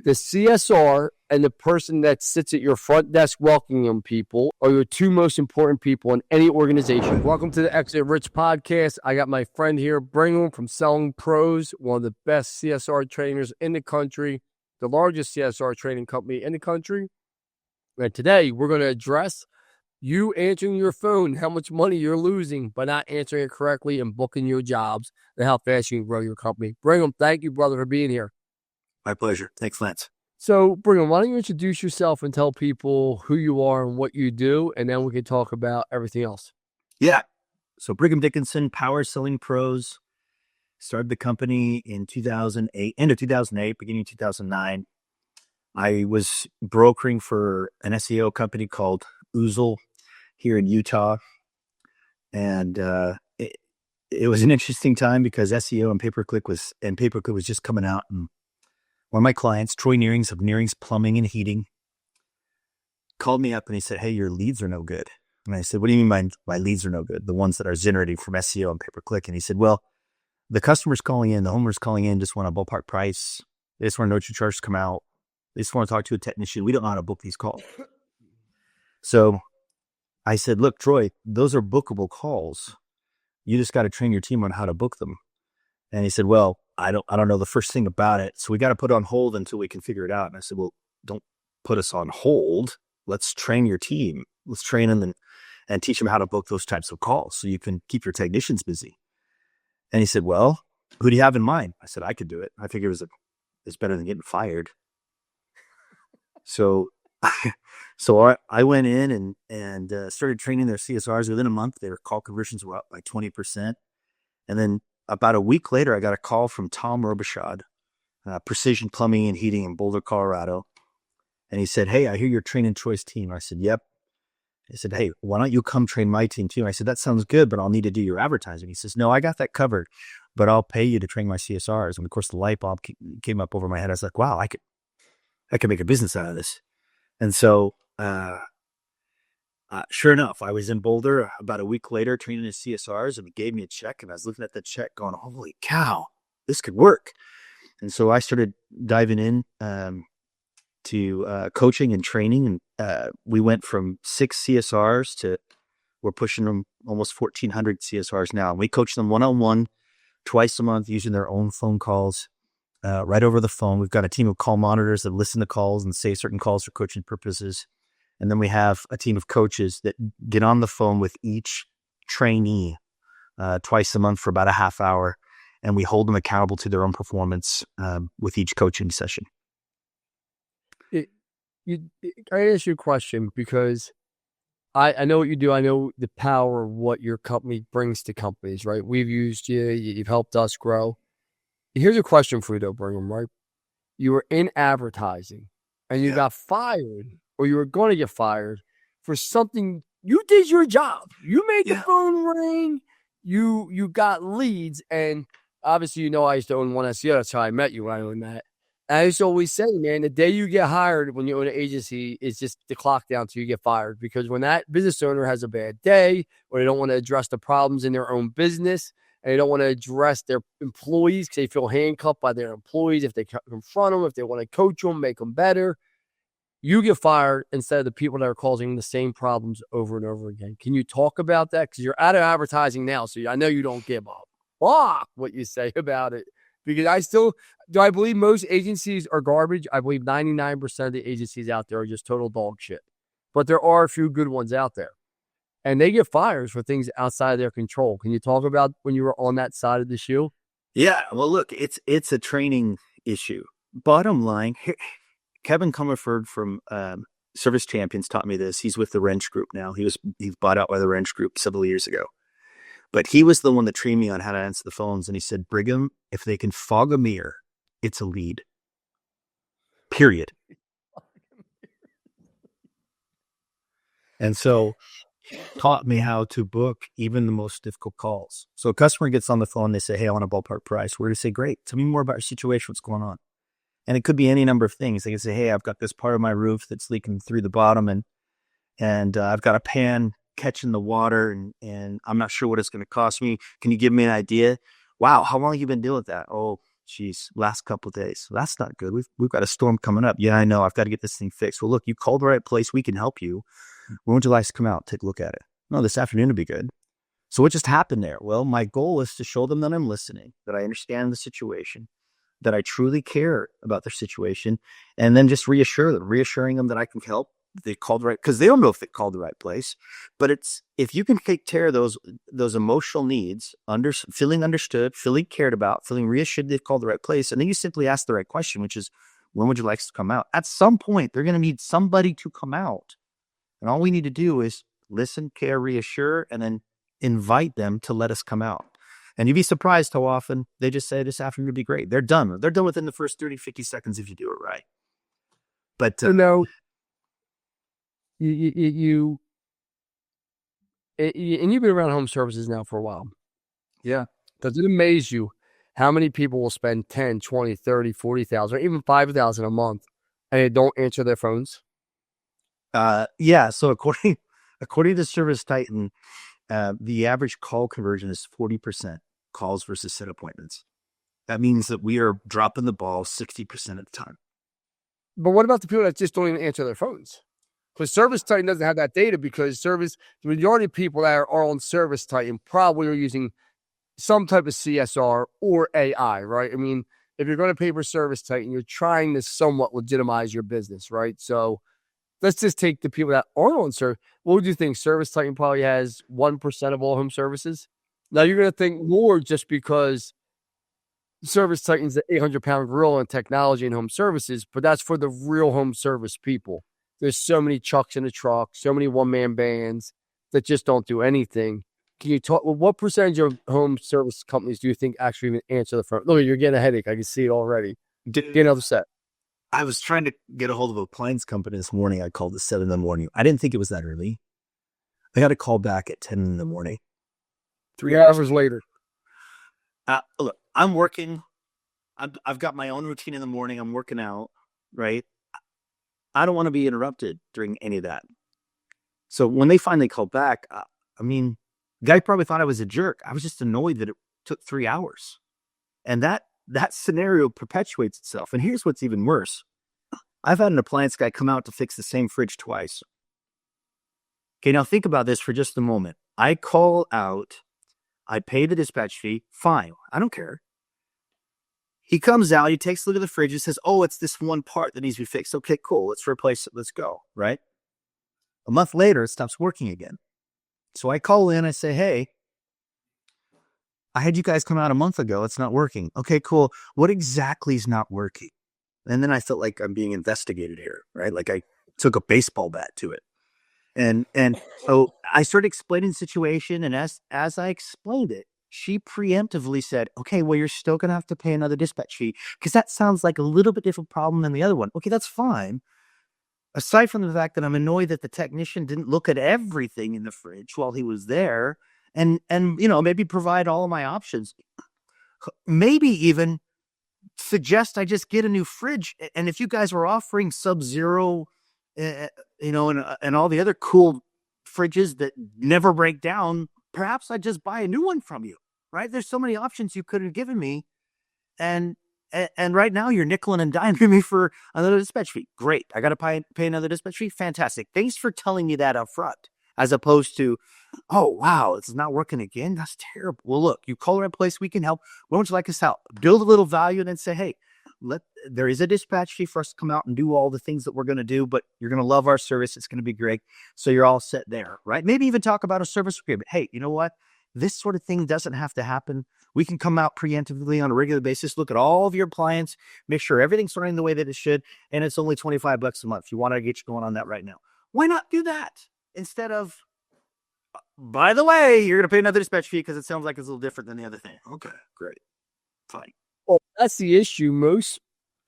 The CSR and the person that sits at your front desk welcoming people are your two most important people in any organization. Welcome to the Exit Rich podcast. I got my friend here, Brigham from Selling Pros, one of the best CSR trainers in the country, the largest CSR training company in the country. And today we're going to address you answering your phone, how much money you're losing by not answering it correctly and booking your jobs, and how fast you can grow your company. Brigham, thank you, brother, for being here. My pleasure. Thanks, Lance. So, Brigham, why don't you introduce yourself and tell people who you are and what you do, and then we can talk about everything else. Yeah. So Brigham Dickinson, Power Selling Pros, started the company in 2008, end of 2008, beginning of 2009. I was brokering for an SEO company called Oozle here in Utah. And it was an interesting time because SEO and pay-per-click was just coming out. And one of my clients, Troy Nearings of Nearings Plumbing and Heating, called me up and he said, "Hey, your leads are no good." And I said, "What do you mean my leads are no good? The ones that are generating from SEO and pay-per-click?" And he said, "Well, the customers calling in, the homeowners calling in just want a ballpark price. They just want to know what your charges come out. They just want to talk to a technician. We don't know how to book these calls." So I said, "Look, Troy, those are bookable calls. You just got to train your team on how to book them." And he said, "Well, I don't know the first thing about it. So we got to put it on hold until we can figure it out." And I said, "Well, don't put us on hold. Let's train your team. Let's train them and teach them how to book those types of calls so you can keep your technicians busy." And he said, "Well, who do you have in mind?" I said, "I could do it. I figured it's better than getting fired." So I went in and started training their CSRs. Within a month, their call conversions were up by 20%. And then about a week later, I got a call from Tom Robichaud, Precision Plumbing and Heating in Boulder, Colorado. And he said, "Hey, I hear you're training Troy's team." I said, "Yep." He said, "Hey, why don't you come train my team too?" I said, "That sounds good, but I'll need to do your advertising." He says, "No, I got that covered, but I'll pay you to train my CSRs." And of course, the light bulb came up over my head. I was like, wow, I could make a business out of this. And so, sure enough, I was in Boulder about a week later training his CSRs, and he gave me a check, and I was looking at the check going, holy cow, this could work. And so I started diving in to coaching and training, and we went from 6 CSRs to we're pushing them almost 1,400 CSRs now. And we coach them one-on-one twice a month using their own phone calls right over the phone. We've got a team of call monitors that listen to calls and save certain calls for coaching purposes. And then we have a team of coaches that get on the phone with each trainee twice a month for about a half hour. And we hold them accountable to their own performance with each coaching session. I ask you a question because I know what you do. I know the power of what your company brings to companies, right? We've used you. You've helped us grow. Here's a question for you, though, Brigham, right? You were in advertising and you got fired, or you were going to get fired for something. You did your job. You made the phone ring. You got leads. And obviously, I used to own one SEO. That's how I met you when I owned that. And I used to always say, man, the day you get hired when you own an agency is just the clock down till you get fired. Because when that business owner has a bad day, or they don't want to address the problems in their own business, and they don't want to address their employees because they feel handcuffed by their employees, if they confront them, if they want to coach them, make them better, you get fired instead of the people that are causing the same problems over and over again. Can you talk about that? Because you're out of advertising now, so I know you don't give a fuck what you say about it. Because I believe most agencies are garbage. I believe 99% of the agencies out there are just total dog shit. But there are a few good ones out there. And they get fired for things outside of their control. Can you talk about when you were on that side of the shoe? Yeah. Well, look, it's a training issue. Bottom line, Kevin Comerford from Service Champions taught me this. He's with the Wrench Group now. He's bought out by the Wrench Group several years ago. But he was the one that trained me on how to answer the phones. And he said, "Brigham, if they can fog a mirror, it's a lead. Period." And so taught me how to book even the most difficult calls. So a customer gets on the phone, they say, "Hey, I want a ballpark price." We're to say, "Great. Tell me more about your situation. What's going on?" And it could be any number of things. They can say, "Hey, I've got this part of my roof that's leaking through the bottom, and I've got a pan catching the water, and I'm not sure what it's going to cost me. Can you give me an idea?" "Wow, how long have you been dealing with that?" "Oh, geez, last couple of days. Well, that's not good. We've got a storm coming up. Yeah, I know. I've got to get this thing fixed. Well, look, you called the right place. We can help you. When would you like to come out? Take a look at it. No, this afternoon would be good. So what just happened there? Well, my goal is to show them that I'm listening, that I understand the situation, that I truly care about their situation, and then just reassuring them that I can help. They called the right, because they don't know if they called the right place. But it's, if you can take care of those emotional needs, feeling understood, feeling cared about, feeling reassured they've called the right place, and then you simply ask the right question, which is, when would you like us to come out? At some point, they're going to need somebody to come out. And all we need to do is listen, care, reassure, and then invite them to let us come out. And you'd be surprised how often they just say, this afternoon would be great. They're done. They're done within the first 30, 50 seconds if you do it right. But So now, you and you've been around home services now for a while. yeah. Does it amaze you how many people will spend 10, 20, 30, 40,000, or even 5,000 a month and they don't answer their phones? Yeah. So according to Service Titan, the average call conversion is 40% calls versus set appointments. That means that we are dropping the ball 60% of the time. But what about the people that just don't even answer their phones? Because Service Titan doesn't have that data, because the majority of people that are on Service Titan probably are using some type of CSR or AI, right? I mean, if you're going to pay for Service Titan, you're trying to somewhat legitimize your business, right? So let's just take the people that aren't on service. What would you think? Service Titan probably has 1% of all home services. Now you're going to think more just because Service Titan's the 800-pound gorilla in technology and home services, but that's for the real home service people. There's so many chucks in the truck, so many one-man bands that just don't do anything. Can you talk? Well, what percentage of home service companies do you think actually even answer the phone? Look, you're getting a headache. I can see it already. Get another set. I was trying to get a hold of a appliance company this morning. I called at 7 in the morning. I didn't think it was that early. I got a call back at 10 in the morning. 3 hours later. Look, I'm working. I've got my own routine in the morning. I'm working out, right? I don't want to be interrupted during any of that. So when they finally called back, the guy probably thought I was a jerk. I was just annoyed that it took 3 hours. And that scenario perpetuates itself. And here's what's even worse. I've had an appliance guy come out to fix the same fridge twice. Okay, now think about this for just a moment. I call out, I pay the dispatch fee, fine, I don't care. He comes out, he takes a look at the fridge, and says, oh, it's this one part that needs to be fixed. Okay, cool, let's replace it, let's go, right? A month later, it stops working again. So I call in, I say, hey, I had you guys come out a month ago, it's not working. Okay, cool, what exactly is not working? And then I felt like I'm being investigated here, right? Like I took a baseball bat to it. And so I started explaining the situation, and as I explained it, she preemptively said, okay, well, you're still going to have to pay another dispatch fee because that sounds like a little bit different problem than the other one. Okay, that's fine. Aside from the fact that I'm annoyed that the technician didn't look at everything in the fridge while he was there and maybe provide all of my options. Maybe even suggest I just get a new fridge. And if you guys were offering Sub-Zero, and all the other cool fridges that never break down, perhaps I just buy a new one from you, right? There's so many options you could have given me. And right now you're nickel and diming me for another dispatch fee. Great. I got to pay another dispatch fee. Fantastic. Thanks for telling me that up front, as opposed to, oh, wow, it's not working again. That's terrible. Well, look, you call the right place. We can help. Why don't you like us help? Build a little value and then say, hey, there is a dispatch fee for us to come out and do all the things that we're going to do, but you're going to love our service. It's going to be great. So you're all set there, right? Maybe even talk about a service agreement. Hey, you know what? This sort of thing doesn't have to happen. We can come out preemptively on a regular basis, look at all of your appliance, make sure everything's running the way that it should, and it's only $25 a month. If you want to get you going on that right now, why not do that instead of, by the way, you're going to pay another dispatch fee because it sounds like it's a little different than the other thing. Okay, great. Fine. Well, that's the issue. Most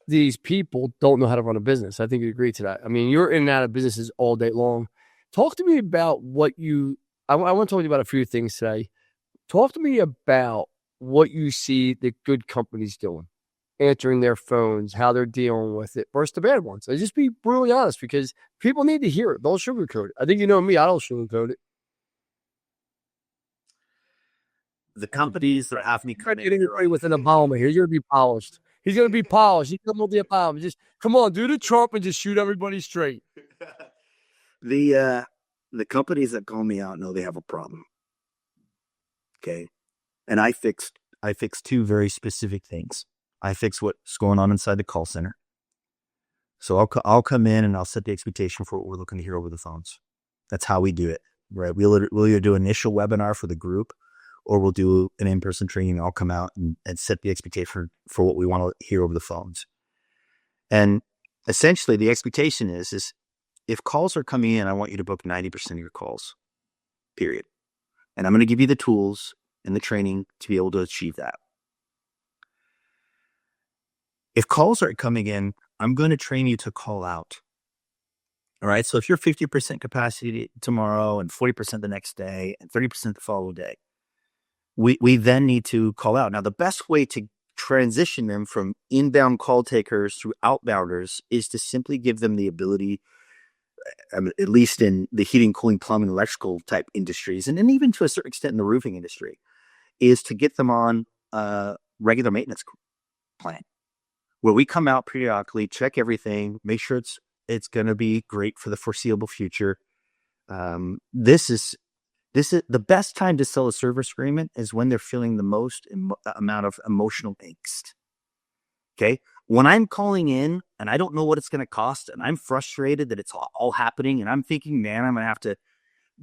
these people don't know how to run a business. I think you agree to that. I mean, you're in and out of businesses all day long. Talk to me about I want to talk to you about a few things today. Talk to me about what you see the good companies doing, answering their phones, how they're dealing with it versus the bad ones. I just be brutally honest because people need to hear it. Don't sugarcoat it. I think you know me. I don't sugarcoat it. the companies that have me Trying to get anybody with an Obama here. He's gonna be polished. He's gonna be polished. He's coming with the Obama. Just come on, do the Trump and just shoot everybody straight. the companies that call me out know they have a problem. Okay, and I fixed two very specific things. I fix what's going on inside the call center. So I'll come in and I'll set the expectation for what we're looking to hear over the phones. That's how we do it, right? We'll either do an initial webinar for the group, or we'll do an in-person training. I'll come out and set the expectation for what we want to hear over the phones. And essentially, the expectation is if calls are coming in, I want you to book 90% of your calls, period. And I'm going to give you the tools and the training to be able to achieve that. If calls aren't coming in, I'm going to train you to call out. All right. So if you're 50% capacity tomorrow and 40% the next day and 30% the following day, we then need to call out. Now, the best way to transition them from inbound call takers through outbounders is to simply give them the ability, at least in the heating, cooling, plumbing, electrical type industries, and then even to a certain extent in the roofing industry, is to get them on a regular maintenance plan where we come out periodically, check everything, make sure it's going to be great for the foreseeable future. This is the best time to sell a service agreement is when they're feeling the most amount of emotional angst. Okay. When I'm calling in and I don't know what it's going to cost and I'm frustrated that it's all happening and I'm thinking, man, I'm going to have to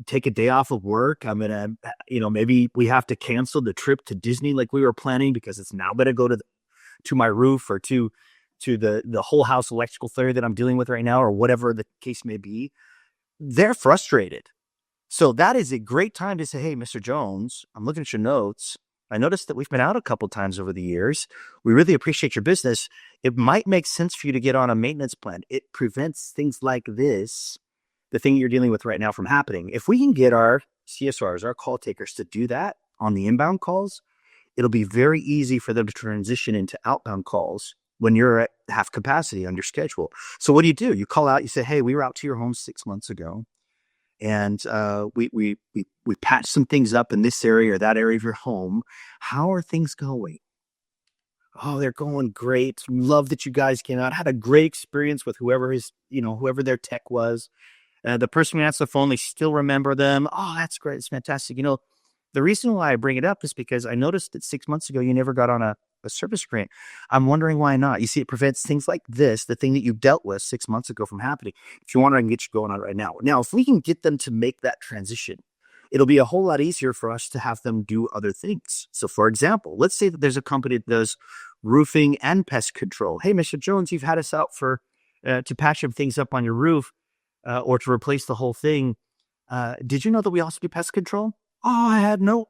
take a day off of work. I'm going to, maybe we have to cancel the trip to Disney like we were planning because it's now going to go to my roof or to the whole house electrical failure that I'm dealing with right now, or whatever the case may be. They're frustrated. So that is a great time to say, hey, Mr. Jones, I'm looking at your notes. I noticed that we've been out a couple times over the years. We really appreciate your business. It might make sense for you to get on a maintenance plan. It prevents things like this, the thing you're dealing with right now, from happening. If we can get our CSRs, our call takers, to do that on the inbound calls, it'll be very easy for them to transition into outbound calls when you're at half capacity on your schedule. So what do? You call out, you say, hey, we were out to your home 6 months ago. And we patched some things up in this area or that area of your home. How are things going? Oh, they're going great. Love that you guys came out. Had a great experience with whoever their tech was. The person who answered the phone, they still remember them. Oh, that's great. It's fantastic. The reason why I bring it up is because I noticed that 6 months ago, you never got on a service grant. I'm wondering why not. You see, it prevents things like this, the thing that you dealt with 6 months ago, from happening. If you want, I can get you going on right now. Now, if we can get them to make that transition, it'll be a whole lot easier for us to have them do other things. So, for example, let's say that there's a company that does roofing and pest control. Hey, Mr. Jones, you've had us out to patch some things up on your roof or to replace the whole thing. Did you know that we also do pest control? Oh, I had no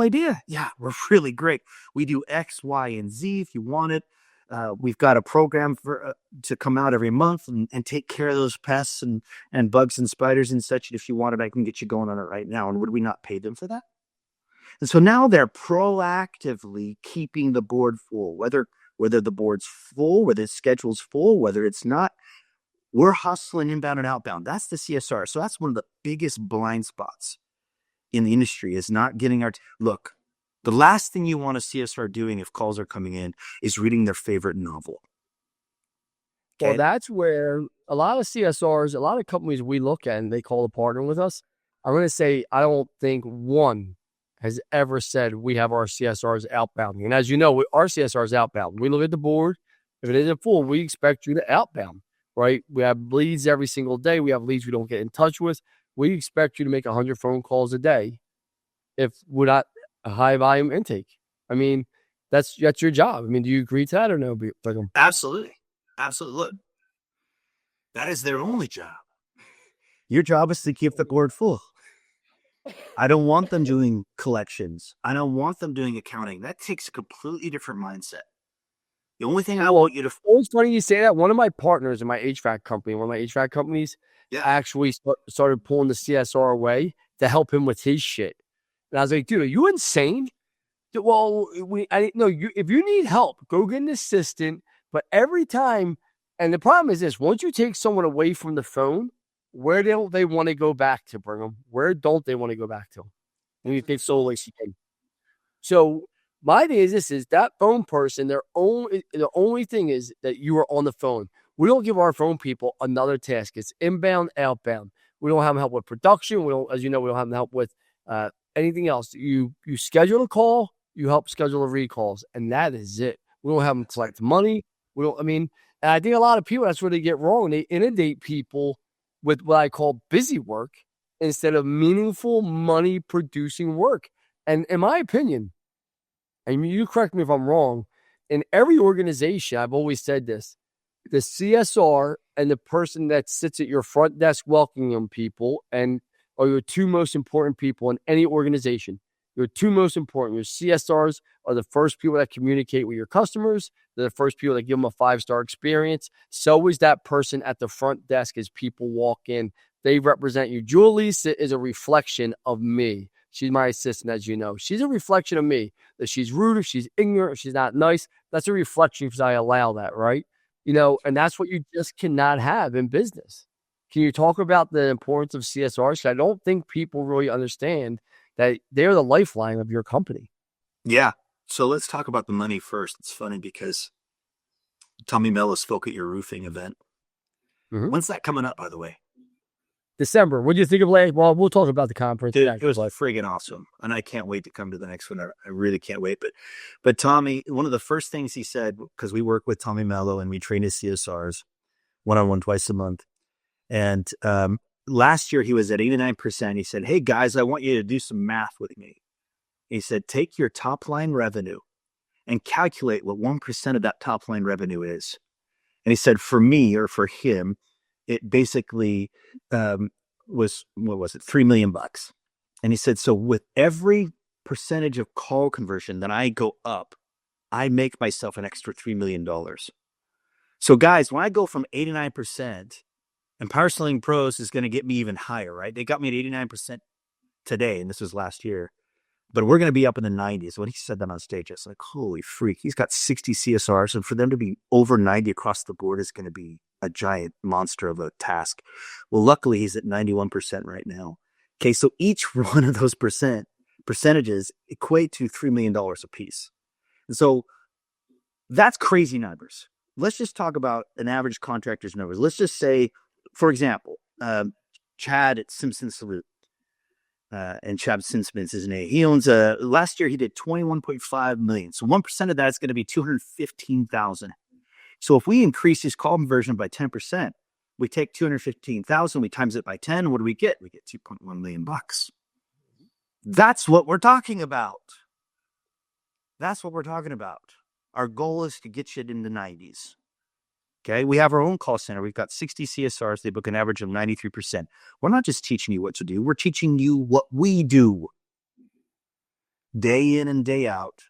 idea. Yeah, we're really great. We do X, Y, and Z if you want it. We've got a program to come out every month and take care of those pests and bugs and spiders and such. And if you want it, I can get you going on it right now. And would we not pay them for that? And so now they're proactively keeping the board full, whether the board's full, whether the schedule's full, whether it's not. We're hustling inbound and outbound. That's the CSR. So that's one of the biggest blind spots in the industry, is not getting look. The last thing you want a CSR doing if calls are coming in is reading their favorite novel. Okay? Well, that's where a lot of CSRs, a lot of companies we look at and they call a partner with us, I'm going to say, I don't think one has ever said we have our CSRs outbound. And as you know, our CSRs outbound. We look at the board. If it isn't full, we expect you to outbound, right? We have leads every single day. We have leads we don't get in touch with. We expect you to make 100 phone calls a day if we're not a high volume intake. I mean, that's your job. I mean, do you agree to that or no? Absolutely. Absolutely. Look, that is their only job. Your job is to keep the board full. I don't want them doing collections. I don't want them doing accounting. That takes a completely different mindset. The only thing I want you to... It's funny you say that. One of my partners in my HVAC company, one of my HVAC companies, actually started pulling the CSR away to help him with his shit. And I was like, dude, are you insane? Well, if you need help, go get an assistant. But every time, and the problem is this, once you take someone away from the phone, where don't they want to go back to, Brigham? Where don't they want to go back to? And you think so, like, So my thing is this: is that phone person, the only thing is that you are on the phone. We don't give our phone people another task. It's inbound, outbound. We don't have them help with production. We don't, as you know, we don't have them help with anything else. You schedule a call, you help schedule the recalls, and that is it. We don't have them collect money. We don't. I mean, and I think a lot of people, that's where they get wrong. They inundate people with what I call busy work instead of meaningful money producing work. And in my opinion, and you correct me if I'm wrong, in every organization, I've always said this: the CSR and the person that sits at your front desk welcoming people and are your two most important people in any organization. Your two most important. Your CSRs are the first people that communicate with your customers. They're the first people that give them a 5-star experience. So is that person at the front desk as people walk in. They represent you. Julie is a reflection of me. She's my assistant, as you know. She's a reflection of me. That she's rude, if she's ignorant, if she's not nice, that's a reflection because I allow that, right? And that's what you just cannot have in business. Can you talk about the importance of CSRs? I don't think people really understand that they're the lifeline of your company. Yeah. So let's talk about the money first. It's funny because Tommy Mello spoke at your roofing event. Mm-hmm. When's that coming up, by the way? December. What do you think of last? Well, we'll talk about the conference. Dude, it was friggin' awesome. And I can't wait to come to the next one. I really can't wait. But Tommy, one of the first things he said, because we work with Tommy Mello and we train his CSRs one-on-one twice a month. And last year he was at 89%. He said, hey guys, I want you to do some math with me. He said, take your top line revenue and calculate what 1% of that top line revenue is. And he said, for me or for him, it basically was, what was it, $3 million. And he said, so with every percentage of call conversion that I go up, I make myself an extra $3 million. So guys, when I go from 89%, and Power Selling Pros is going to get me even higher, right? They got me at 89% today, and this was last year. But we're going to be up in the 90s. When he said that on stage, I was like, holy freak. He's got 60 CSRs, and for them to be over 90 across the board is going to be a giant monster of a task. Well, luckily, he's at 91% right now. Okay, so each one of those percentages equate to $3 million a piece. And so that's crazy numbers. Let's just talk about an average contractor's numbers. Let's just say, for example, Chad at Simpson Salute. And Chad Simpson's his name. He owns last year he did 21.5 million. So 1% of that is going to be 215,000. So if we increase his call conversion by 10%, we take 215,000, we times it by 10. What do we get? We get $2.1 million. That's what we're talking about. That's what we're talking about. Our goal is to get you in the 90s. Okay, we have our own call center. We've got 60 CSRs. They book an average of 93%. We're not just teaching you what to do. We're teaching you what we do day in and day out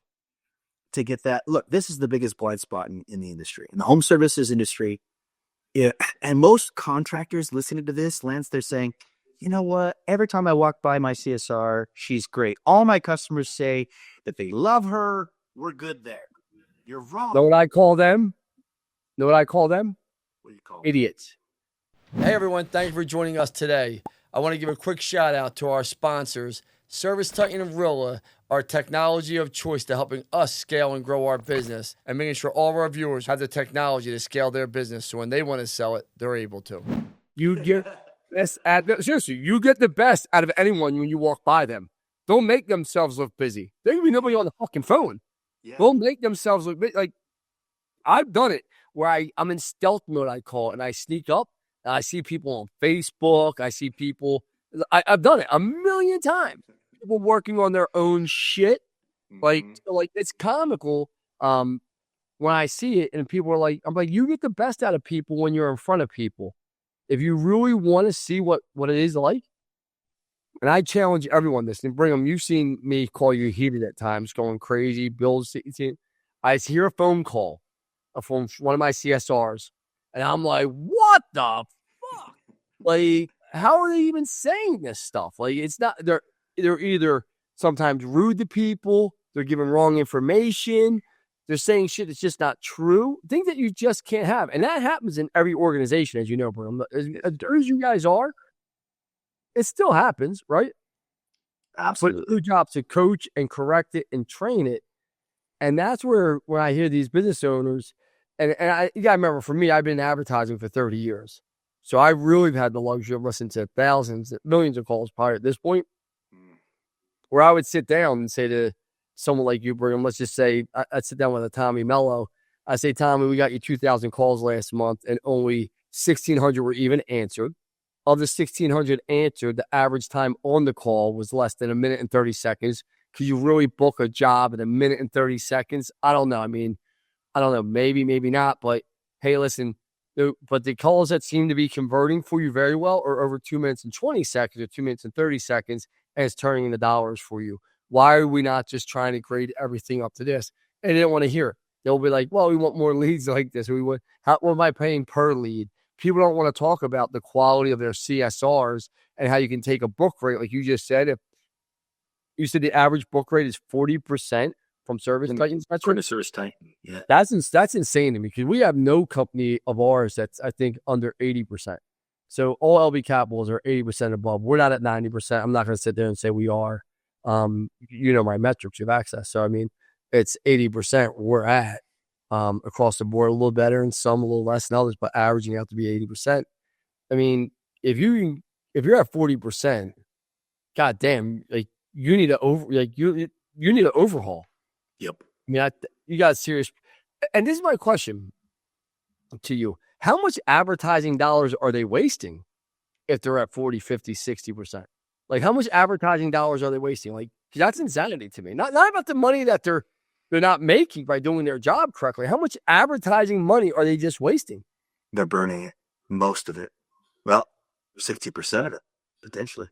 to get that. Look, this is the biggest blind spot in the industry, in the home services industry. Yeah, and most contractors listening to this, Lance, they're saying, you know what? Every time I walk by my CSR, she's great. All my customers say that they love her. We're good there. You're wrong. Know what I call them? What do you call them? Idiots. Hey, everyone. Thank you for joining us today. I want to give a quick shout out to our sponsors, Service Titan and Rilla, our technology of choice to helping us scale and grow our business and making sure all of our viewers have the technology to scale their business so when they want to sell it, they're able to. You get seriously, you get the best out of anyone when you walk by them. Don't make themselves look busy. There can be nobody on the fucking phone. Yeah. Don't make themselves look busy. Like, I've done it. Where I'm in stealth mode, I call it, and I sneak up, and I see people on Facebook. I see people. I've done it a million times. People working on their own shit, like it's comical. When I see it, and people are like, I'm like, you get the best out of people when you're in front of people. If you really want to see what it is like, and I challenge everyone this. And Brigham, you've seen me call you heated at times, going crazy. I hear a phone call from one of my CSRs, and I'm like, what the fuck? Like, how are they even saying this stuff? Like, it's not, they're either sometimes rude to people, they're giving wrong information, they're saying shit that's just not true, things that you just can't have. And that happens in every organization, as you know, bro. As you guys are, it still happens, right? but it's Absolutely. your job to coach and correct it and train it. And that's where when I hear these business owners, you gotta remember, for me, I've been in advertising for 30 years. So I really have had the luxury of listening to thousands, millions of calls probably at this point, where I would sit down and say to someone like you, Brigham, let's just say I'd sit down with a Tommy Mello. I say, Tommy, we got you 2,000 calls last month and only 1,600 were even answered. Of the 1,600 answered, the average time on the call was less than a minute and 30 seconds. Could you really book a job in a minute and 30 seconds? I don't know. I mean, I don't know. Maybe, maybe not. But hey, listen, but the calls that seem to be converting for you very well are over 2 minutes and 20 seconds or 2 minutes and 30 seconds, and it's turning into dollars for you. Why are we not just trying to grade everything up to this? And they didn't want to hear it. They'll be like, well, we want more leads like this. What am I paying per lead? People don't want to talk about the quality of their CSRs and how you can take a book rate, like you just said. If you said the average book rate is 40% from Service Titans, According to Service Titan, yeah. that's insane to me, because we have no company of ours that's, I think, under 80%. So all LB Capitals are 80% above. We're not at 90%. I'm not going to sit there and say we are. You know my metrics, you have access. So I mean, it's 80% we're at across the board, a little better and some a little less than others, but averaging out to be 80%. I mean, if you're at 40%, god damn, like you need you need an overhaul. Yep. I mean, you got serious. And this is my question to you. How much advertising dollars are they wasting if they're at 40, 50, 60%? Like, how much advertising dollars are they wasting? Like, that's insanity to me. Not about the money that they're not making by doing their job correctly. How much advertising money are they just wasting? They're burning it. Most of it. Well, 60% of it, potentially.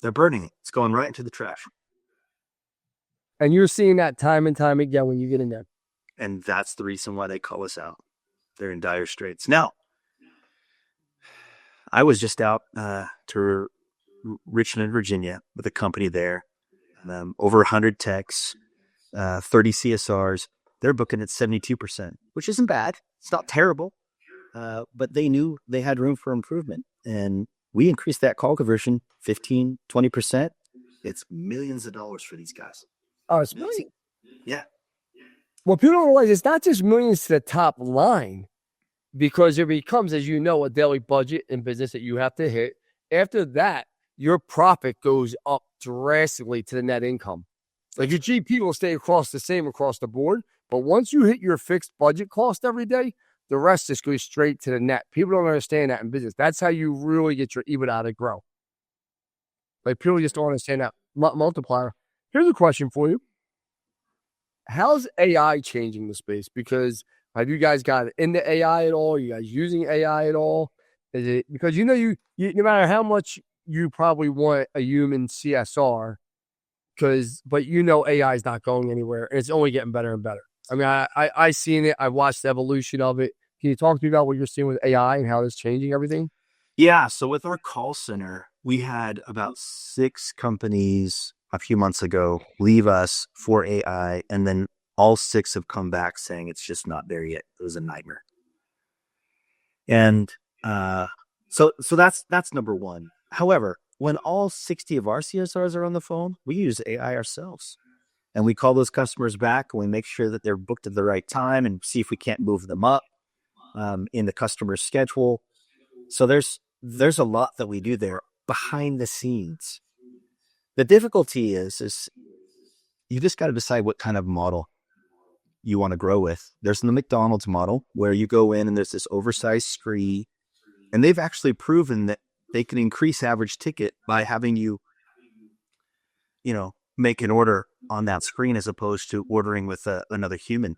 They're burning it. It's going right into the trash. And you're seeing that time and time again when you get in there. And that's the reason why they call us out. They're in dire straits. Now, I was just out to Richmond, Virginia with a company there. Over 100 techs, 30 CSRs. They're booking at 72%, which isn't bad. It's not terrible. But they knew they had room for improvement. And we increased that call conversion 15, 20%. It's millions of dollars for these guys. Oh, it's millions. Yeah. Well, people don't realize it's not just millions to the top line, because there becomes, as you know, a daily budget in business that you have to hit. After that, your profit goes up drastically to the net income. Like your GP will stay across the board, but once you hit your fixed budget cost every day, the rest just goes straight to the net. People don't understand that in business. That's how you really get your EBITDA to grow. Like, people just don't understand that multiplier. Here's a question for you. How's AI changing the space? Because have you guys got into AI at all? Are you guys using AI at all? Is it because you no matter how much you probably want a human CSR, but AI is not going anywhere, and it's only getting better and better. I mean, I seen it. I watched the evolution of it. Can you talk to me about what you're seeing with AI and how it's changing everything? Yeah. So with our call center, we had about 6 companies a few months ago leave us for AI, and then all 6 have come back saying it's just not there yet. It was a nightmare. And so that's number one. However, when all 60 of our CSRs are on the phone, we use AI ourselves. And we call those customers back, and we make sure that they're booked at the right time and see if we can't move them up in the customer's schedule. So there's a lot that we do there behind the scenes. The difficulty is you just got to decide what kind of model you want to grow with. There's the McDonald's model where you go in and there's this oversized screen, and they've actually proven that they can increase average ticket by having you make an order on that screen as opposed to ordering with another human.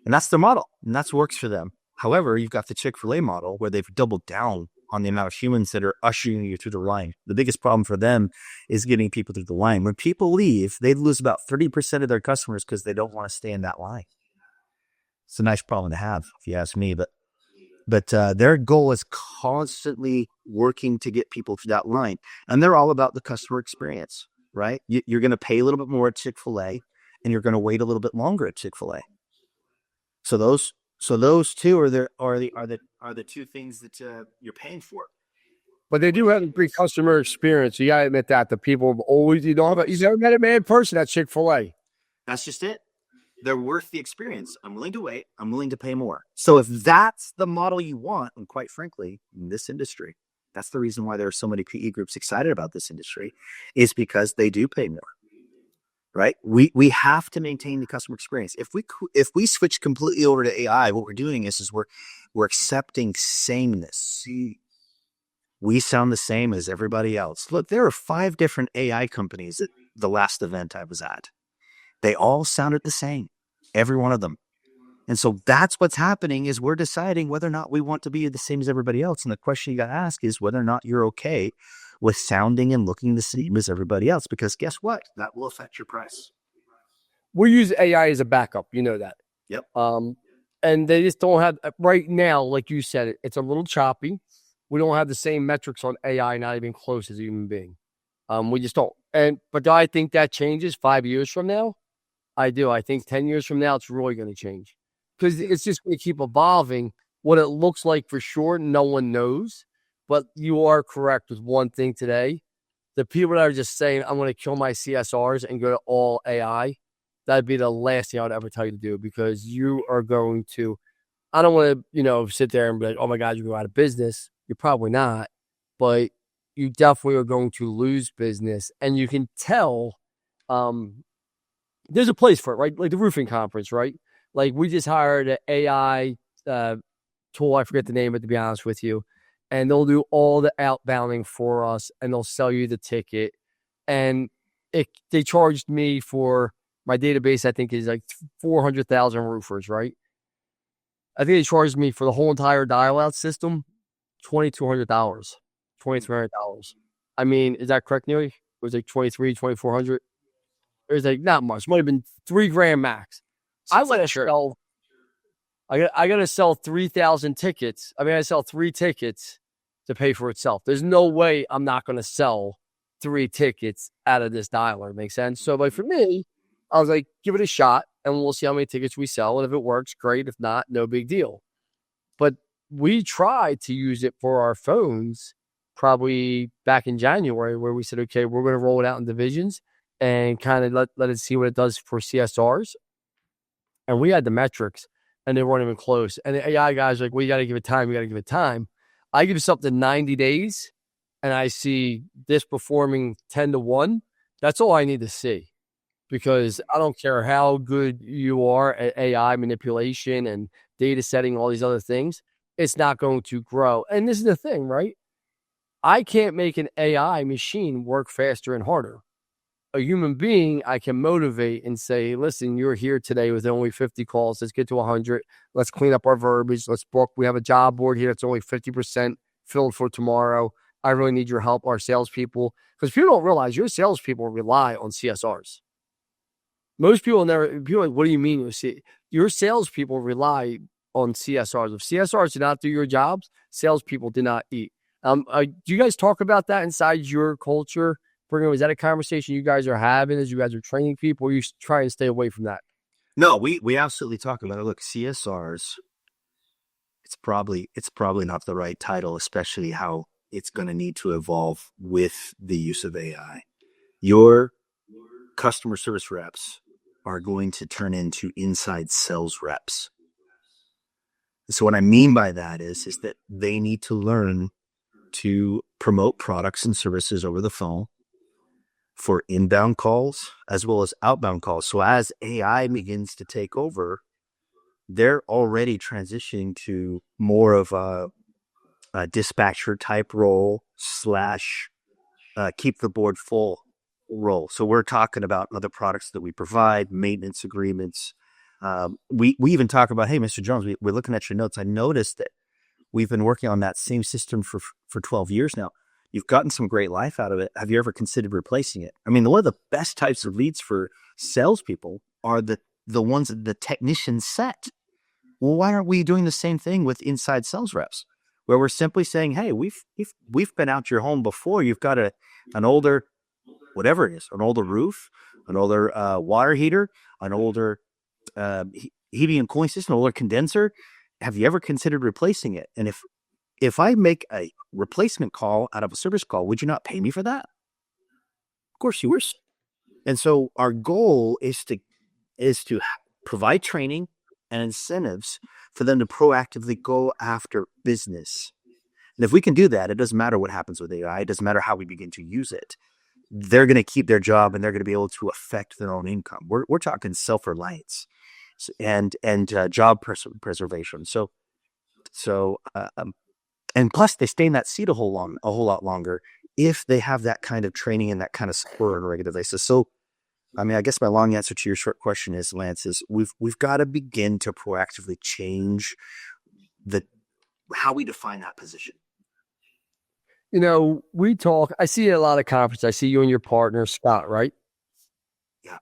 And that's their model, and that's what works for them. However, you've got the Chick-fil-A model where they've doubled down on the amount of humans that are ushering you through the line. The biggest problem for them is getting people through the line. When people leave, they lose about 30% of their customers because they don't want to stay in that line. It's a nice problem to have, if you ask me. But their goal is constantly working to get people through that line. And they're all about the customer experience, right? You're going to pay a little bit more at Chick-fil-A, and you're going to wait a little bit longer at Chick-fil-A. So those two are the two things that you're paying for. But they do have a great customer experience. You gotta admit that the people have always you don't have you've never met a man person at Chick-fil-A. That's just it. They're worth the experience. I'm willing to wait. I'm willing to pay more. So if that's the model you want, and quite frankly, in this industry, that's the reason why there are so many PE groups excited about this industry, is because they do pay more. Right? We have to maintain the customer experience. If we switch completely over to AI, what we're doing is we're accepting sameness. We sound the same as everybody else. Look, there are 5 different AI companies at the last event I was at. They all sounded the same, every one of them. And so that's what's happening is we're deciding whether or not we want to be the same as everybody else. And the question you got to ask is whether or not you're okay with sounding and looking the same as everybody else. Because guess what? That will affect your price. We use AI as a backup. You know that. Yep. And they just don't have right now, like you said, it's a little choppy. We don't have the same metrics on AI, not even close as a human being. We just don't. But do I think that changes 5 years from now? I do. I think 10 years from now, it's really going to change because it's just going to keep evolving. What it looks like for sure, no one knows. But you are correct with one thing today. The people that are just saying, I'm going to kill my CSRs and go to all AI, that'd be the last thing I would ever tell you to do because you are going to, I don't want to, sit there and be like, oh my God, you're going out of business. You're probably not. But you definitely are going to lose business. And you can tell there's a place for it, right? Like the roofing conference, right? Like we just hired an AI tool. I forget the name of it, to be honest with you. And they'll do all the outbounding for us and they'll sell you the ticket. And they charged me for my database, I think is like 400,000 roofers, right? I think they charged me for the whole entire dial out system, $2,200. $2,300. I mean, is that correct, Neely? It was like 2,400. It was like not much. Might have been $3,000 max. I gotta sell 3,000 tickets. I mean, I sell 3 tickets to pay for itself. There's no way I'm not gonna sell 3 tickets out of this dialer. Makes sense. So, like for me, I was like, give it a shot, and we'll see how many tickets we sell. And if it works, great. If not, no big deal. But we tried to use it for our phones probably back in January, where we said, okay, we're going to roll it out in divisions and kind of let it see what it does for CSRs. And we had the metrics, and they weren't even close. And the AI guys are like, well, you got to give it time. You got to give it time. I give something 90 days, and I see this performing 10-1. That's all I need to see. Because I don't care how good you are at AI manipulation and data setting, all these other things, it's not going to grow. And this is the thing, right? I can't make an AI machine work faster and harder. A human being, I can motivate and say, listen, you're here today with only 50 calls. Let's get to 100. Let's clean up our verbiage. Let's book. We have a job board here that's only 50% filled for tomorrow. I really need your help, our salespeople. Because people don't realize your salespeople rely on CSRs. Most people people are like, what do you mean? Your salespeople rely on CSRs. If CSRs do not do your jobs, salespeople do not eat. Do you guys talk about that inside your culture? Brigham, is that a conversation you guys are having as you guys are training people? Or you try and stay away from that? No, we absolutely talk about it. Look, CSRs, it's probably not the right title, especially how it's going to need to evolve with the use of AI. Your customer service reps are going to turn into inside sales reps. So what I mean by that is that they need to learn to promote products and services over the phone for inbound calls as well as outbound calls. So as AI begins to take over, they're already transitioning to more of a dispatcher type role / keep the board full role. So we're talking about other products that we provide, maintenance agreements. We even talk about, hey, Mr. Jones, we're looking at your notes. I noticed that we've been working on that same system for 12 years now. You've gotten some great life out of it. Have you ever considered replacing it? I mean, one of the best types of leads for salespeople are the ones that the technicians set. Well, why aren't we doing the same thing with inside sales reps, where we're simply saying, hey, we've been out to your home before. You've got an older, whatever it is, an older roof, an older water heater, an older heating and cooling system, an older condenser. Have you ever considered replacing it? And if I make a replacement call out of a service call. Would you not pay me for that? Of course you would. And so our goal is to provide training and incentives for them to proactively go after business. And if we can do that, it doesn't matter what happens with AI. It doesn't matter how we begin to use it. They're going to keep their job and they're going to be able to affect their own income. We're talking self-reliance and job preservation. So and plus they stay in that seat a whole lot longer if they have that kind of training and that kind of support on a regular basis. So I mean, I guess my long answer to your short question is, Lance, is we've got to begin to proactively change the how we define that position. We talk. I see a lot of conferences. I see you and your partner Scott, right? Yeah.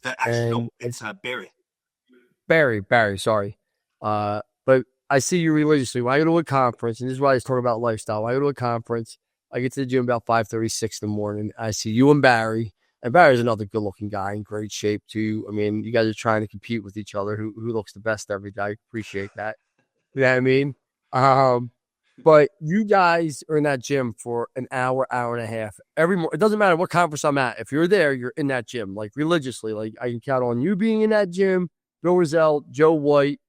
Actually, no, And it's Barry. Barry, sorry. But I see you religiously. When I go to a conference, and this is why I was talking about lifestyle. When I go to a conference, I get to the gym about 5:36 in the morning. I see you and Barry. And Barry's another good-looking guy in great shape too. I mean, you guys are trying to compete with each other. Who looks the best every day? I appreciate that. You know what I mean? But you guys are in that gym for an hour and a half every morning. It doesn't matter what conference I'm at. If you're there, you're in that gym, like religiously. Like I can count on you being in that gym, Bill Rozelle, Joe White,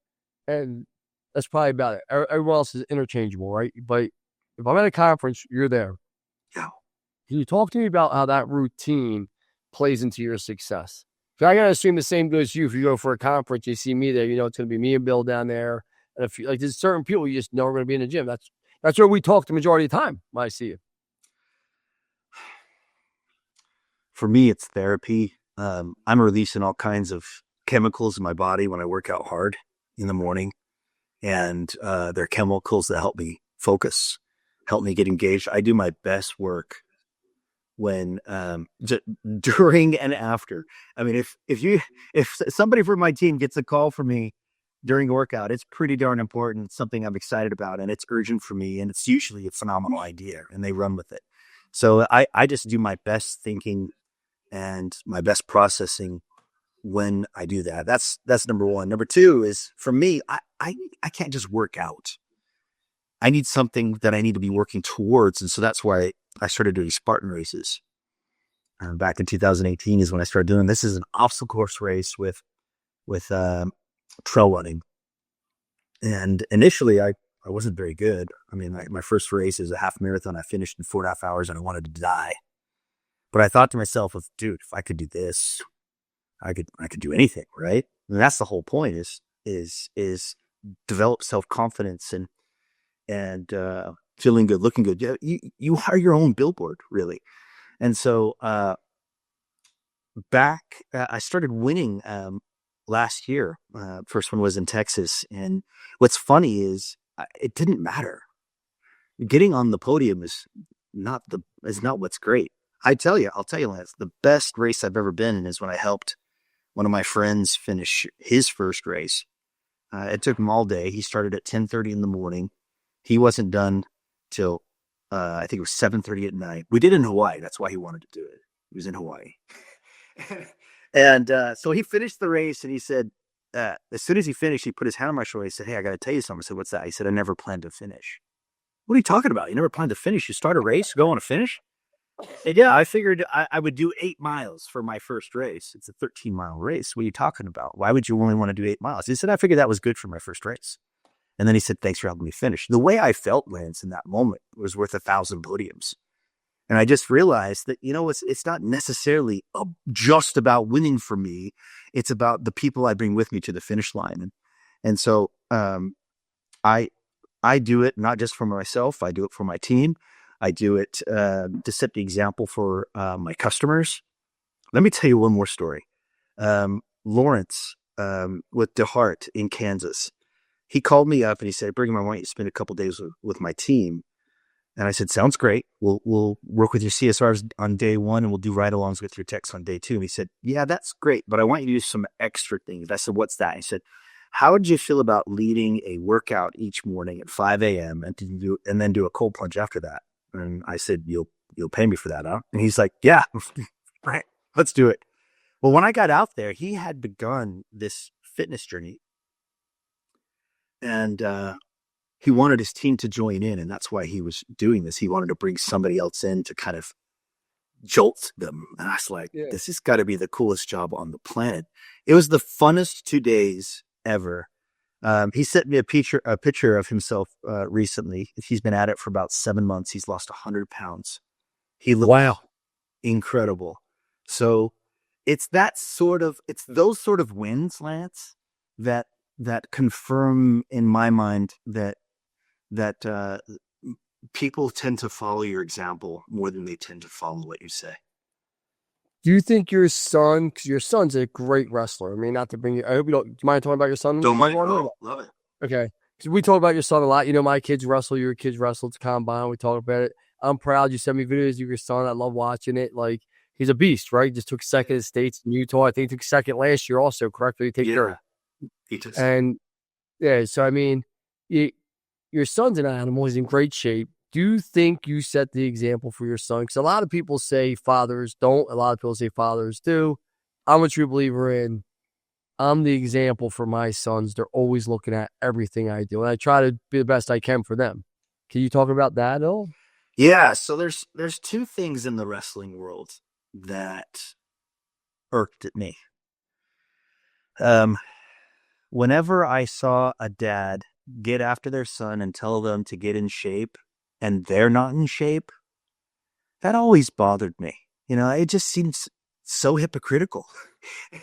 and that's probably about it. Everyone else is interchangeable, right? But if I'm at a conference, you're there. Yeah. Can you talk to me about how that routine plays into your success? So I gotta assume the same goes to you. If you go for a conference, you see me there, it's gonna be me and Bill down there. And if like there's certain people you just know are gonna be in the gym. That's where we talk the majority of the time when I see you. For me, it's therapy. I'm releasing all kinds of chemicals in my body when I work out hard in the morning, and they're chemicals that help me focus, help me get engaged. I do my best work when during and after. I mean, if somebody from my team gets a call from me during a workout, it's pretty darn important. It's something I'm excited about, and it's urgent for me, and it's usually a phenomenal idea, and they run with it. So I just do my best thinking and my best processing when I do that. That's number one. Number two is for me, I can't just work out. I need something that I need to be working towards. And so that's why I started doing Spartan races. Back in 2018 is when I started doing this. Is an obstacle course race with trail running. And initially I wasn't very good. I mean, my first race is a half marathon. I finished in 4.5 hours and I wanted to die. But I thought to myself, dude, if I could do this, I could do anything, right? And that's the whole point is develop self-confidence and feeling good, looking good. Yeah, you are your own billboard, really. And so I started winning last year. First one was in Texas, and what's funny is it didn't matter. Getting on the podium is not what's great. I'll tell you, Lance, the best race I've ever been in is when I helped one of my friends finish his first race. It took him all day. He started at 10:30 in the morning. He wasn't done till I think it was 7:30 at night. We did it in Hawaii. That's why he wanted to do it. He was in Hawaii. And so he finished the race, and he said, as soon as he finished, he put his hand on my shoulder. He said, "Hey, I got to tell you something." I said, "What's that?" He said, "I never planned to finish." "What are you talking about? You never planned to finish? You start a race, go on a finish?" And yeah, I figured I would do 8 miles for my first race. It's a 13-mile race. What are you talking about? Why would you only want to do 8 miles? He said, "I figured that was good for my first race." And then he said, "Thanks for helping me finish." The way I felt, Lance, in that moment was worth 1,000 podiums. And I just realized that, it's not necessarily just about winning for me. It's about the people I bring with me to the finish line. And so I do it not just for myself. I do it for my team. I do it to set the example for my customers. Let me tell you one more story. Lawrence with DeHart in Kansas, he called me up and he said, "Brigham, I want you to spend a couple days with my team." And I said, "Sounds great. We'll work with your CSRs on day one, and we'll do ride-alongs with your techs on day two." And he said, "Yeah, that's great, but I want you to do some extra things." I said, "What's that?" He said, "How would you feel about leading a workout each morning at 5 a.m. and then do a cold plunge after that?" And I said, "You'll pay me for that, huh?" And he's like, "Yeah, right. Let's do it." Well, when I got out there, he had begun this fitness journey, and he wanted his team to join in, and that's why he was doing this. He wanted to bring somebody else in to kind of jolt them. And I was like, Yeah. this has got to be the coolest job on the planet. It was the funnest 2 days ever. He sent me a picture of himself recently. He's been at it for about 7 months. He's lost 100 pounds. He looks Wow. incredible. So it's those sort of wins, Lance, that confirm in my mind that people tend to follow your example more than they tend to follow what you say. Do you think your son, because your son's a great wrestler? I mean, not to bring you, I hope you don't, do you mind talking about your son? Don't mind. Oh, love it. Okay. Because we talk about your son a lot. You know, my kids wrestle, your kids wrestle. It's combine. We talk about it. I'm proud. You send me videos of your son. I love watching it. Like, he's a beast, right? He just took second in the States in Utah. I think he took second last year also, correct? Or you take third. He just, And yeah, so I mean, your son's an animal. He's in great shape. Do you think you set the example for your son? Because a lot of people say fathers don't. A lot of people say fathers do. I'm a true believer in I'm the example for my sons. They're always looking at everything I do. And I try to be the best I can for them. Can you talk about that at all? yeah. So there's two things in the wrestling world that irked at me. Whenever I saw a dad get after their son and tell them to get in shape and they're not in shape, that always bothered me. You know, it just seems so hypocritical.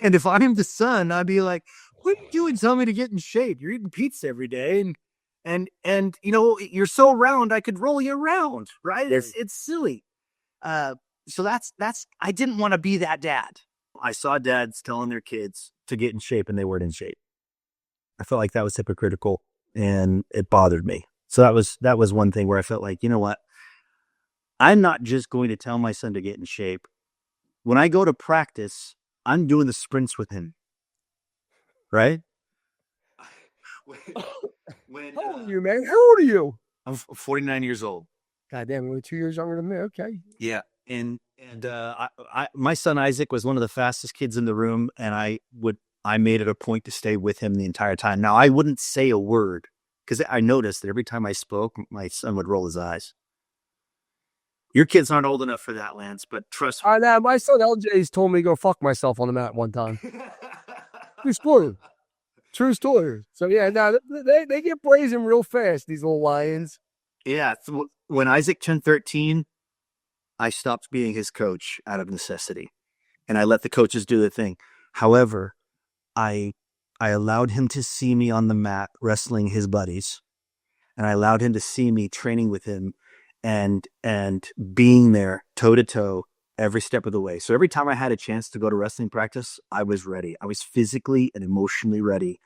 And if I'm the son, I'd be like, what are you doing? Tell me to get in shape. You're eating pizza every day. And you know, you're so round, I could roll you around, right? It's silly. So that's, I didn't want to be that dad. I saw dads telling their kids to get in shape and they weren't in shape. I felt like that was hypocritical and it bothered me. So that was one thing where I felt like, you know what? I'm not just going to tell my son to get in shape. When I go to practice, I'm doing the sprints with him. Right? How old are you, man? How old are you? I'm 49 years old. God damn, you're 2 years younger than me. Okay. Yeah. And my son Isaac was one of the fastest kids in the room, and I made it a point to stay with him the entire time. Now, I wouldn't say a word because I noticed that every time I spoke, my son would roll his eyes. Your kids aren't old enough for that, Lance, but trust me. My son LJ's told me to go fuck myself on the mat one time. True story. True story. So yeah, now they get brazen real fast, these little lions. Yeah. When Isaac turned 13, I stopped being his coach out of necessity, and I let the coaches do the thing. However, I allowed him to see me on the mat wrestling his buddies, and I allowed him to see me training with him and being there toe to toe every step of the way. So every time I had a chance to go to wrestling practice, I was ready. I was physically and emotionally ready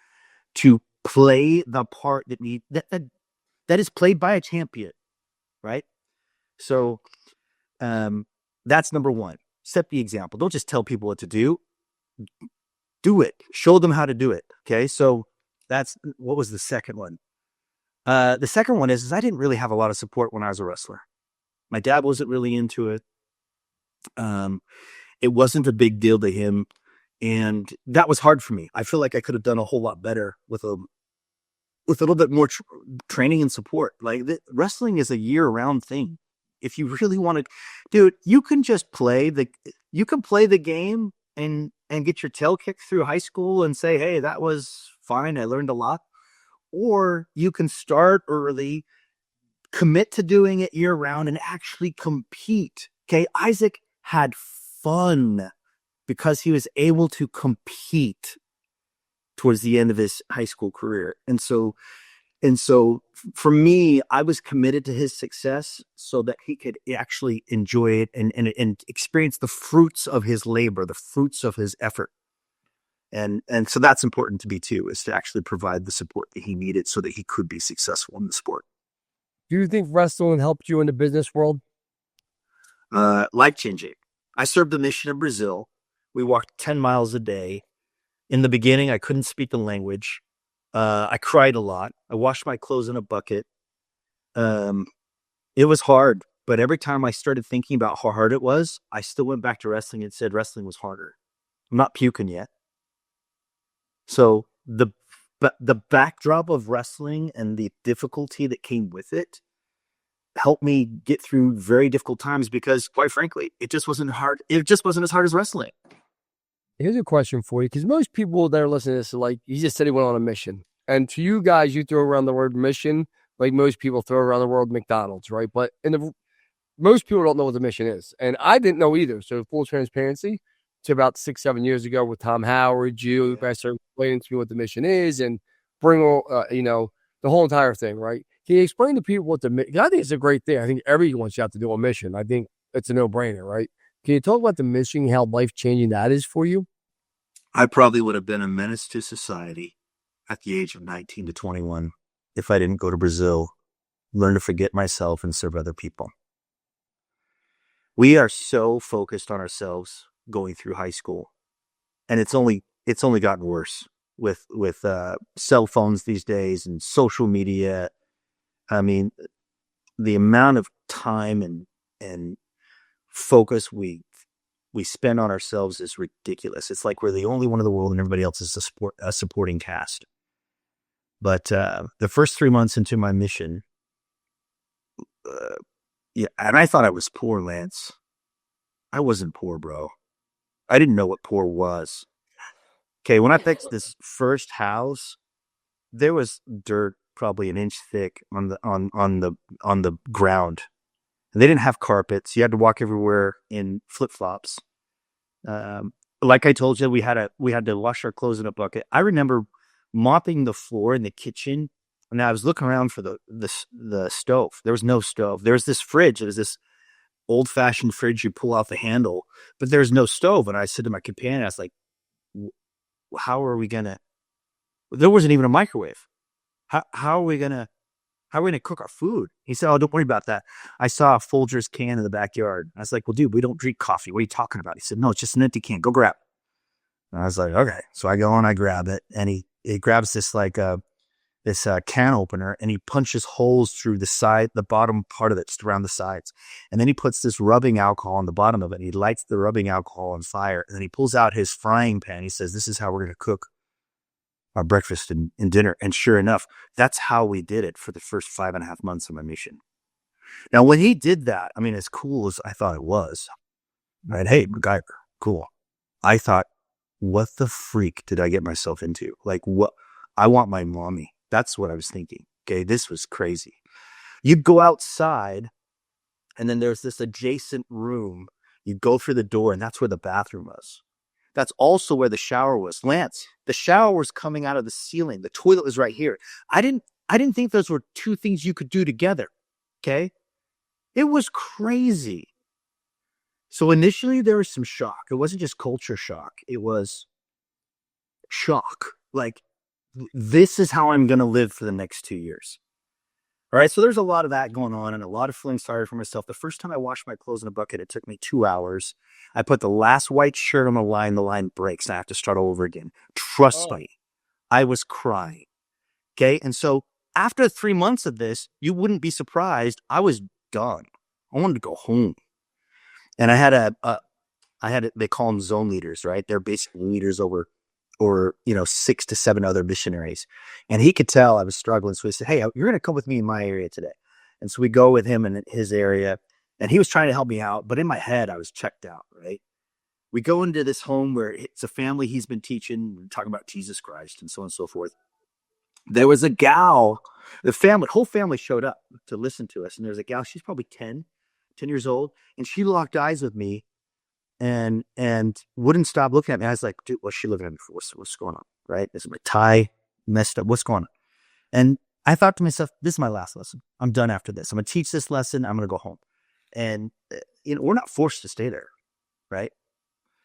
to play the part that is played by a champion, right? So that's number one. Set the example. Don't just tell people what to do. Do it. Show them how to do it. Okay. So what was the second one? The second one is I didn't really have a lot of support when I was a wrestler. My dad wasn't really into it. It wasn't a big deal to him. And that was hard for me. I feel like I could have done a whole lot better with a little bit more training and support. Like wrestling is a year-round thing. If you really want to, dude, you can play the game and get your tail kicked through high school and say, hey, that was fine. I learned a lot. Or you can start early, commit to doing it year round and actually compete. Okay. Isaac had fun because he was able to compete towards the end of his high school career. And so for me, I was committed to his success so that he could actually enjoy it and experience the fruits of his labor, the fruits of his effort. And so that's important to me too, is to actually provide the support that he needed so that he could be successful in the sport. Do you think wrestling helped you in the business world? Life-changing. I served the mission in Brazil. We walked 10 miles a day. In the beginning, I couldn't speak the language. I cried a lot. I washed my clothes in a bucket. It was hard, but every time I started thinking about how hard it was, I still went back to wrestling and said wrestling was harder. I'm not puking yet. So the but the backdrop of wrestling and the difficulty that came with it helped me get through very difficult times because, quite frankly, it just wasn't hard. It just wasn't as hard as wrestling. Here's a question for you, because most people that are listening to this are like, he just said he went on a mission. And to you guys, you throw around the word mission like most people throw around the word McDonald's, right? But most people don't know what the mission is. And I didn't know either. So full transparency, to about 6, 7 years ago with Tom Howard, you guys started explaining to me what the mission is and bring, the whole entire thing, right? Can you explain to people what the mission? I think it's a great thing. I think everyone should have to do a mission. I think it's a no-brainer, right? Can you talk about the mission, how life-changing that is for you? I probably would have been a menace to society at the age of 19 to 21 if I didn't go to Brazil, learn to forget myself, and serve other people. We are so focused on ourselves going through high school, and it's only gotten worse with cell phones these days and social media. I mean, the amount of time and focus we spend on ourselves is ridiculous. It's like we're the only one in the world and everybody else is a supporting cast. But the first 3 months into my mission, yeah, and I thought I was poor, Lance. I wasn't poor, bro. I didn't know what poor was. Okay, when I fixed this first house, there was dirt probably an inch thick on the ground. And they didn't have carpets. You had to walk everywhere in flip-flops. Like I told you, we had to wash our clothes in a bucket. I remember mopping the floor in the kitchen, and I was looking around for the stove. There was no stove. There was this fridge. It was this old-fashioned fridge you pull out the handle, but there's no stove. And I said to my companion, I was like, how are we gonna? There wasn't even a microwave. How are we gonna cook our food? He said, oh, don't worry about that. I saw a Folgers can in the backyard. I was like, well, dude, we don't drink coffee. What are you talking about? He said, no, it's just an empty can. Go grab it. And I was like, okay. So I go and I grab it, and he grabs this can opener, and he punches holes through the bottom part of it, just around the sides. And then he puts this rubbing alcohol on the bottom of it. And he lights the rubbing alcohol on fire. And then he pulls out his frying pan. He says, this is how we're going to cook our breakfast and dinner. And sure enough, that's how we did it for the first 5.5 months of my mission. Now, when he did that, I mean, as cool as I thought it was, right? Hey, MacGyver, cool. I thought, what the freak did I get myself into? Like, what? I want my mommy. That's what I was thinking. Okay, this was crazy. You go outside, and then there's this adjacent room. You go through the door, and that's where the bathroom was. That's also where the shower was. Lance, the shower was coming out of the ceiling. The toilet was right here. I didn't think those were two things you could do together. Okay? It was crazy. So initially there was some shock. It wasn't just culture shock. It was shock. Like, this is how I'm going to live for the next 2 years. All right. So there's a lot of that going on and a lot of feeling sorry for myself. The first time I washed my clothes in a bucket, it took me 2 hours. I put the last white shirt on the line breaks, and I have to start all over again. Trust me, I was crying. Okay. And so after 3 months of this, you wouldn't be surprised. I was done. I wanted to go home. And I had they call them zone leaders, right? They're basically leaders over 6 to 7 other missionaries. And he could tell I was struggling. So he said, hey, you're going to come with me in my area today. And so we go with him in his area, and he was trying to help me out. But in my head, I was checked out, right? We go into this home where it's a family he's been teaching, talking about Jesus Christ and so on and so forth. There was a gal, whole family showed up to listen to us. And there's a gal, she's probably 10 years old. And she locked eyes with me and wouldn't stop looking at me. I was like, dude, what's she looking at me for? What's going on? Right? Is my tie messed up? What's going on? And I thought to myself, this is my last lesson. I'm done after this. I'm going to teach this lesson. I'm going to go home. And, we're not forced to stay there. Right.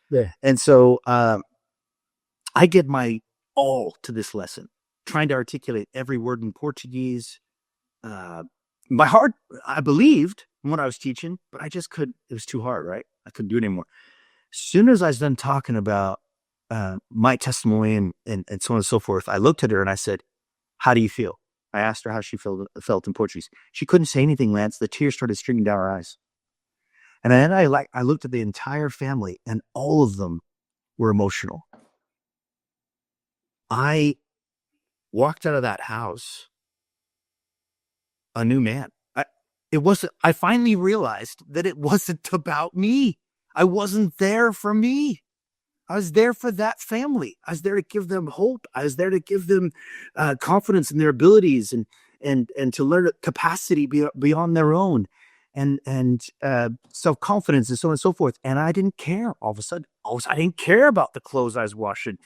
Yeah. And so, I give my all to this lesson, trying to articulate every word in Portuguese. My heart, I believed in what I was teaching, but I just couldn't. It was too hard, right? I couldn't do it anymore. As soon as I was done talking about my testimony and so on and so forth, I looked at her and I said, how do you feel? I asked her how she felt in Portuguese. She couldn't say anything, Lance. The tears started streaming down her eyes. And then I looked at the entire family, and all of them were emotional. I walked out of that house a new man. I finally realized that it wasn't about me. I wasn't there for me. I was there for that family. I was there to give them hope. I was there to give them confidence in their abilities and to learn capacity beyond their own, and self confidence and so on and so forth. And I didn't care. All of a sudden, I didn't care about the clothes I was washing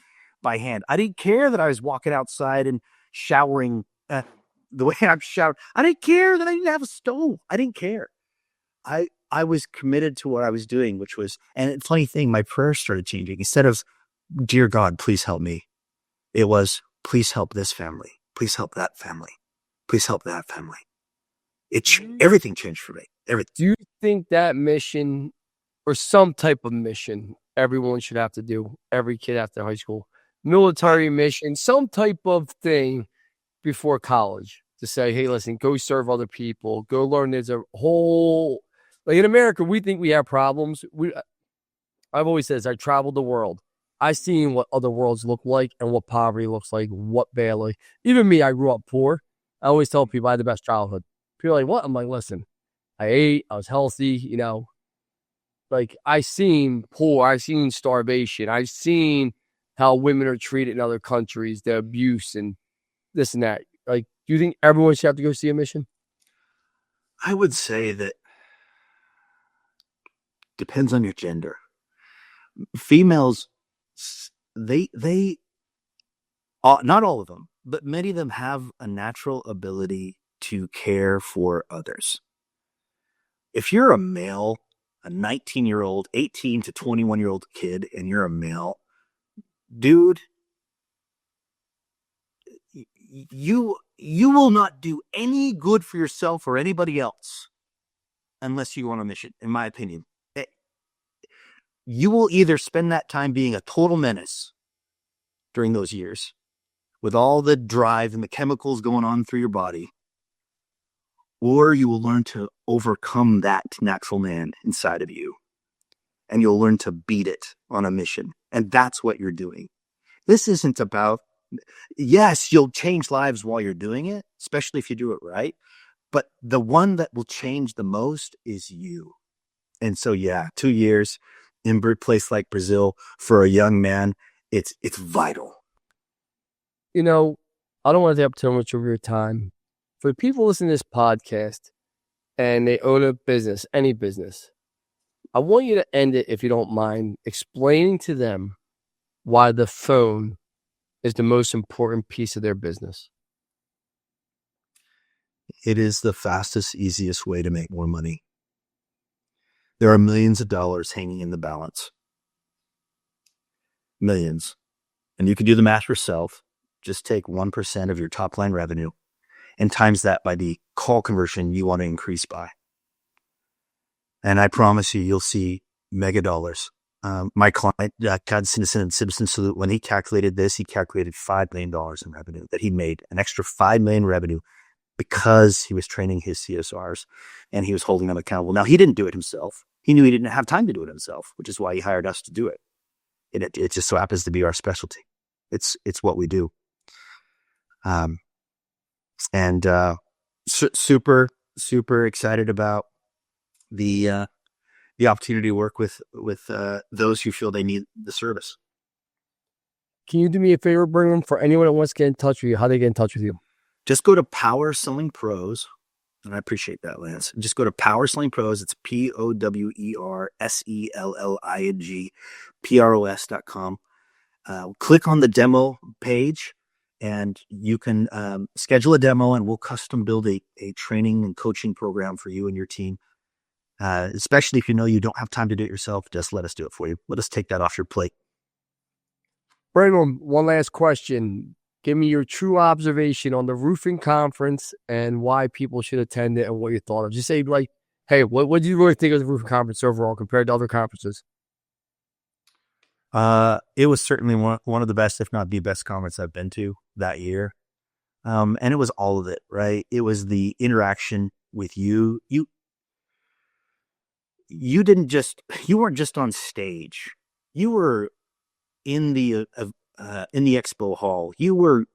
by hand. I didn't care that I was walking outside and showering the way I'm showered. I didn't care that I didn't have a stove. I didn't care. I was committed to what I was doing, which was, and funny thing, my prayers started changing. Instead of, dear God, please help me, it was, please help this family. Please help that family. Please help that family. Everything changed for me. Everything. Do you think that mission or some type of mission everyone should have to do, every kid after high school, military mission, some type of thing before college to say, hey, listen, go serve other people, go learn. There's a whole, like in America, we think we have problems. I've always said, I traveled the world. I've seen what other worlds look like and what poverty looks like, what badly. Even me, I grew up poor. I always tell people I had the best childhood. People are like, what? I'm like, listen, I ate, I was healthy, like I've seen poor, I've seen starvation, I've seen how women are treated in other countries, the abuse and this and that. Like, do you think everyone should have to go see a mission? I would say that depends on your gender. Females, they not all of them, but many of them have a natural ability to care for others. If you're a male, a 19-year-old, 18 to 21-year-old kid, and you're a male, dude, you will not do any good for yourself or anybody else unless you go on a mission, in my opinion. You will either spend that time being a total menace during those years with all the drive and the chemicals going on through your body, or you will learn to overcome that natural man inside of you, and you'll learn to beat it on a mission. And that's what you're doing. This isn't about, yes, you'll change lives while you're doing it, especially if you do it right. But the one that will change the most is you. And so, yeah, 2 years in a place like Brazil for a young man, it's vital. I don't want to take up too much of your time. For people listening to this podcast and they own a business, any business, I want you to end it, if you don't mind, explaining to them why the phone is the most important piece of their business. It is the fastest, easiest way to make more money. There are millions of dollars hanging in the balance. Millions. And you can do the math yourself. Just take 1% of your top line revenue and times that by the call conversion you want to increase by. And I promise you'll see mega dollars. My client, Todd Citizen Salute, when he calculated this, he calculated $5 million in revenue that he made, an extra $5 million revenue because he was training his CSRs and he was holding them accountable. Now, he didn't do it himself. He knew he didn't have time to do it himself, which is why he hired us to do it. It just so happens to be our specialty. It's what we do. Super, super excited about the opportunity to work with those who feel they need the service. Can you do me a favor, Brigham, for anyone that wants to get in touch with you? How do they get in touch with you? Just go to Power Selling Pros, and I appreciate that, Lance. Just go to Power Selling Pros. It's POWERSELLING Click on the demo page, and you can schedule a demo, and we'll custom build a training and coaching program for you and your team. Especially if you know you don't have time to do it yourself, just let us do it for you. Let us take that off your plate. Brigham, one last question. Give me your true observation on the roofing conference and why people should attend it and what you thought of. Just say, like, hey, what do you really think of the roofing conference overall compared to other conferences? It was certainly one of the best, if not the best conference I've been to that year. And it was all of it, right? It was the interaction with you. You weren't just on stage. You were in the expo hall. You were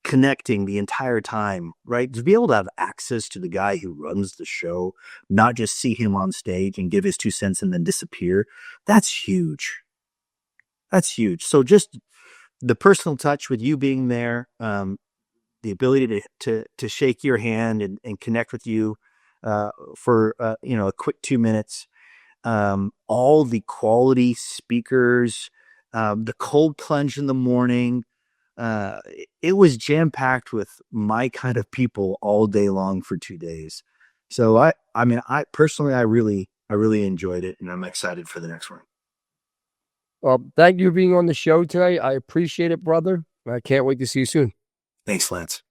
connecting the entire time, right? To be able to have access to the guy who runs the show, not just see him on stage and give his 2 cents and then disappear, that's huge. That's huge. So just the personal touch with you being there, the ability to shake your hand and connect with you for a quick 2 minutes. All the quality speakers, the cold plunge in the morning. It was jam packed with my kind of people all day long for 2 days. So I personally, I really enjoyed it, and I'm excited for the next one. Well, thank you for being on the show today. I appreciate it, brother. I can't wait to see you soon. Thanks, Lance.